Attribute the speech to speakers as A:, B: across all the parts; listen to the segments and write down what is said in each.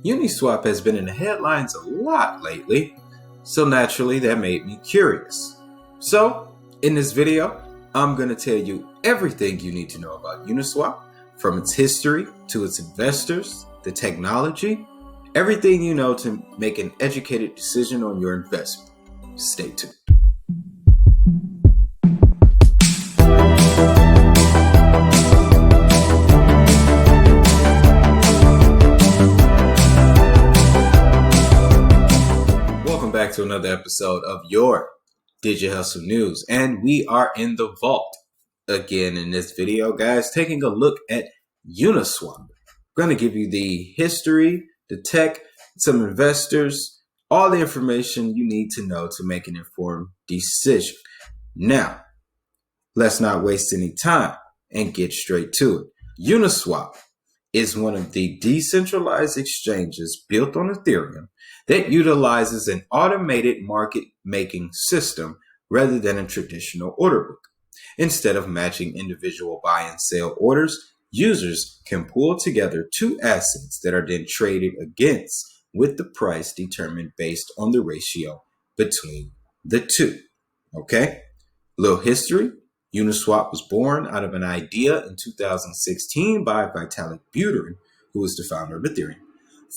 A: Uniswap has been in the headlines a lot lately, so naturally that made me curious. So, in this video, I'm going to tell you everything you need to know about Uniswap, from its history to its investors, the technology, everything you know to make an educated decision on your investment. Stay tuned. Welcome back to another episode of your Digi Hustle News, and we are in the vault again in this video, guys, taking a look at Uniswap. I'm going to give you the history, the tech, some investors, all the information you need to know to make an informed decision. Now, let's not waste any time and get straight to it. Uniswap is one of the decentralized exchanges built on Ethereum that utilizes an automated market-making system rather than a traditional order book. Instead of matching individual buy and sell orders, users can pull together two assets that are then traded against, with the price determined based on the ratio between the two. Okay? Little history. Uniswap was born out of an idea in 2016 by Vitalik Buterin, who was the founder of Ethereum,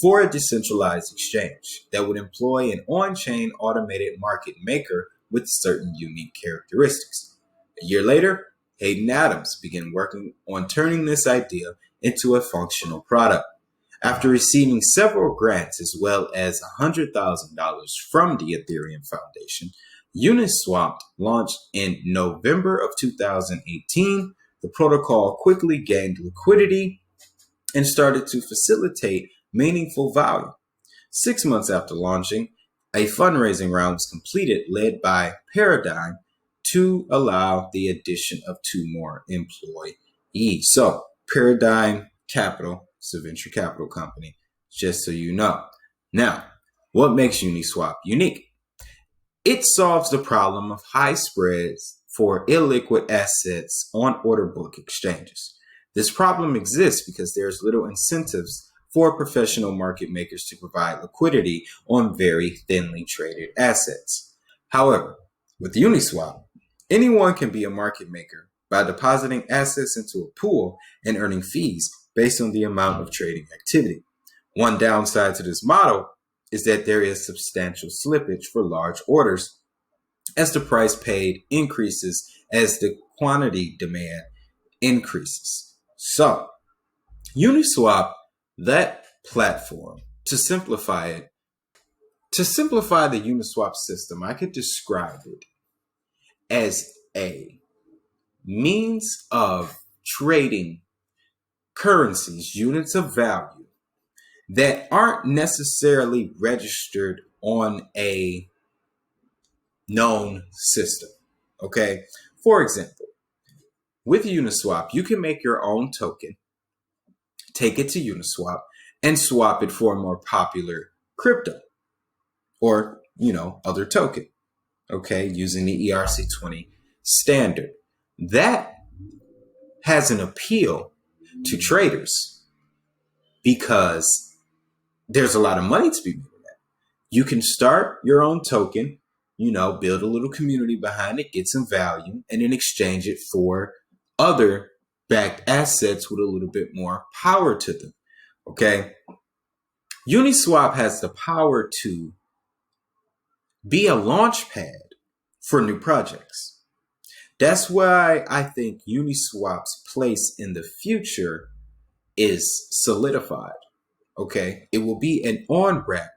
A: for a decentralized exchange that would employ an on-chain automated market maker with certain unique characteristics. A year later, Hayden Adams began working on turning this idea into a functional product. After receiving several grants as well as $100,000 from the Ethereum Foundation, Uniswap launched in November of 2018. The protocol quickly gained liquidity and started to facilitate meaningful value. 6 months after launching, a fundraising round was completed led by Paradigm to allow the addition of 2 more employees. So, Paradigm Capital is a venture capital company, just so you know. Now, what makes Uniswap unique? It solves the problem of high spreads for illiquid assets on order book exchanges. This problem exists because there's little incentives for professional market makers to provide liquidity on very thinly traded assets. However, with Uniswap, anyone can be a market maker by depositing assets into a pool and earning fees based on the amount of trading activity. One downside to this model is that there is substantial slippage for large orders as the price paid increases as the quantity demand increases. So, Uniswap, that platform, to simplify the Uniswap system, I could describe it as a means of trading currencies, units of value, that aren't necessarily registered on a known system. Okay? For example, with Uniswap, you can make your own token, take it to Uniswap, and swap it for a more popular crypto or, other token. Okay? Using the ERC20 standard. That has an appeal to traders because there's a lot of money to be made in that. You can start your own token, build a little community behind it, get some value, and then exchange it for other backed assets with a little bit more power to them. Okay? Uniswap has the power to be a launch pad for new projects. That's why I think Uniswap's place in the future is solidified. Okay, it will be an on-ramp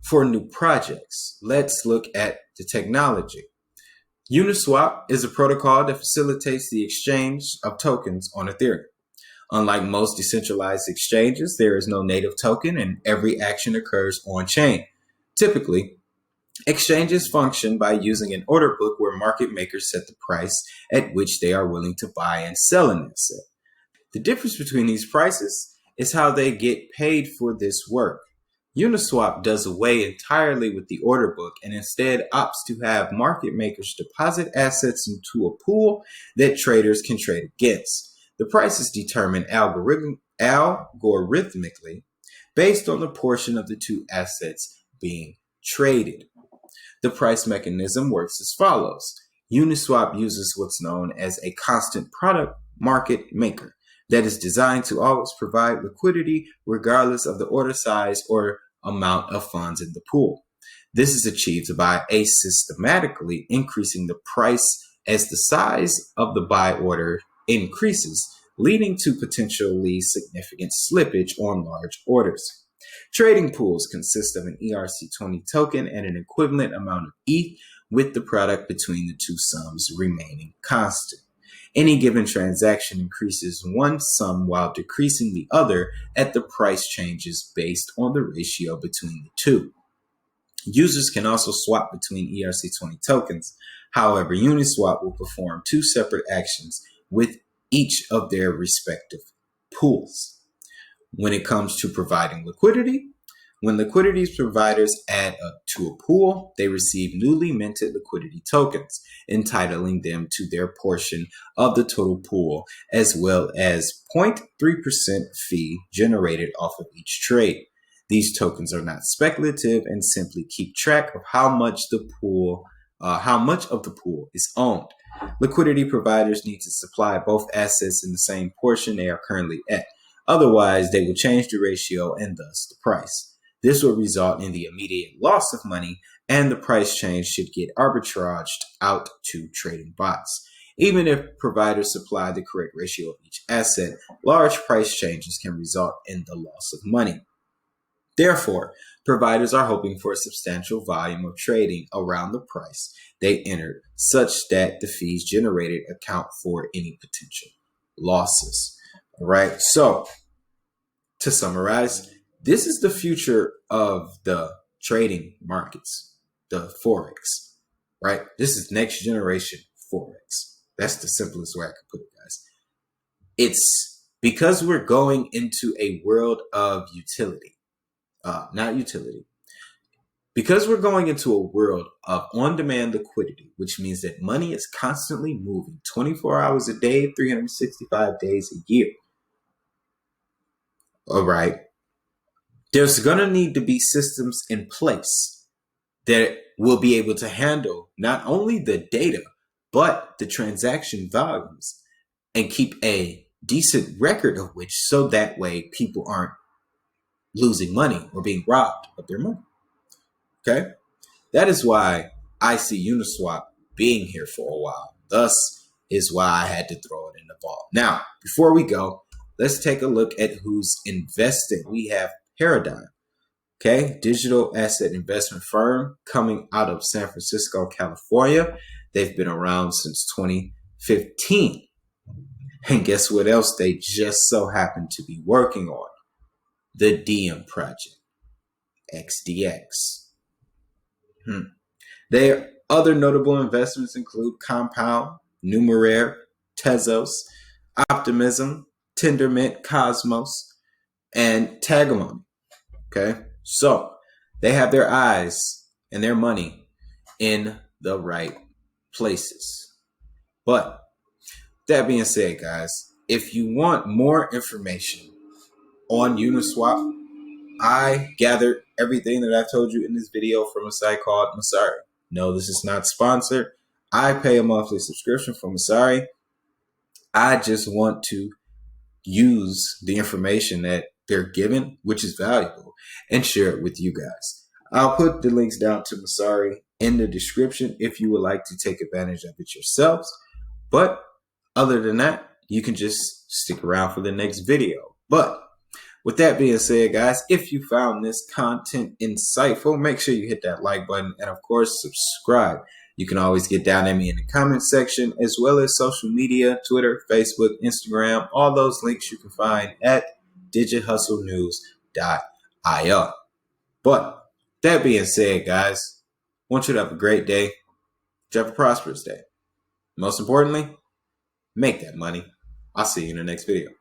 A: for new projects. Let's look at the technology. Uniswap is a protocol that facilitates the exchange of tokens on Ethereum. Unlike most decentralized exchanges, there is no native token and every action occurs on-chain. Typically, exchanges function by using an order book where market makers set the price at which they are willing to buy and sell an asset. The difference between these prices is how they get paid for this work. Uniswap does away entirely with the order book and instead opts to have market makers deposit assets into a pool that traders can trade against. The price is determined algorithmically based on the portion of the two assets being traded. The price mechanism works as follows. Uniswap uses what's known as a constant product market maker that is designed to always provide liquidity regardless of the order size or amount of funds in the pool. This is achieved by systematically increasing the price as the size of the buy order increases, leading to potentially significant slippage on large orders. Trading pools consist of an ERC20 token and an equivalent amount of ETH, with the product between the two sums remaining constant. Any given transaction increases one sum while decreasing the other at the price changes based on the ratio between the two. Users can also swap between ERC20 tokens. However, Uniswap will perform two separate actions with each of their respective pools. When it comes to providing liquidity, when liquidity providers add to a pool, they receive newly minted liquidity tokens, entitling them to their portion of the total pool, as well as 0.3% fee generated off of each trade. These tokens are not speculative and simply keep track of how much of the pool is owned. Liquidity providers need to supply both assets in the same portion they are currently at. Otherwise, they will change the ratio and thus the price. This will result in the immediate loss of money, and the price change should get arbitraged out to trading bots. Even if providers supply the correct ratio of each asset, large price changes can result in the loss of money. Therefore, providers are hoping for a substantial volume of trading around the price they entered, such that the fees generated account for any potential losses. All right. So, to summarize, this is the future of the trading markets, the Forex, right? This is next generation Forex. That's the simplest way I could put it, guys. It's because we're going into a world of utility, because we're going into a world of on-demand liquidity, which means that money is constantly moving 24 hours a day, 365 days a year. All right. There's going to need to be systems in place that will be able to handle not only the data, but the transaction volumes and keep a decent record of which, so that way people aren't losing money or being robbed of their money. Okay? That is why I see Uniswap being here for a while. Thus is why I had to throw it in the vault. Now, before we go, let's take a look at who's investing. We have Paradigm, okay, digital asset investment firm coming out of San Francisco, California. They've been around since 2015. And guess what else they just so happen to be working on? The Diem project, XDX. Their other notable investments include Compound, Numeraire, Tezos, Optimism, Tendermint, Cosmos, and Tagamon. Okay, so they have their eyes and their money in the right places. But that being said, guys, if you want more information on Uniswap, I gathered everything that I've told you in this video from a site called Masari. No, this is not sponsored. I pay a monthly subscription for Masari. I just want to use the information that they're given, which is valuable, and share it with you guys. I'll put the links down to Masari in the description if you would like to take advantage of it yourselves. But other than that, you can just stick around for the next video. But with that being said, guys, if you found this content insightful, make sure you hit that like button and, of course, subscribe. You can always get down at me in the comment section, as well as social media, Twitter, Facebook, Instagram. All those links you can find at digitalhustlenews.io. But that being said, guys, I want you to have a great day. Have a prosperous day. Most importantly, make that money. I'll see you in the next video.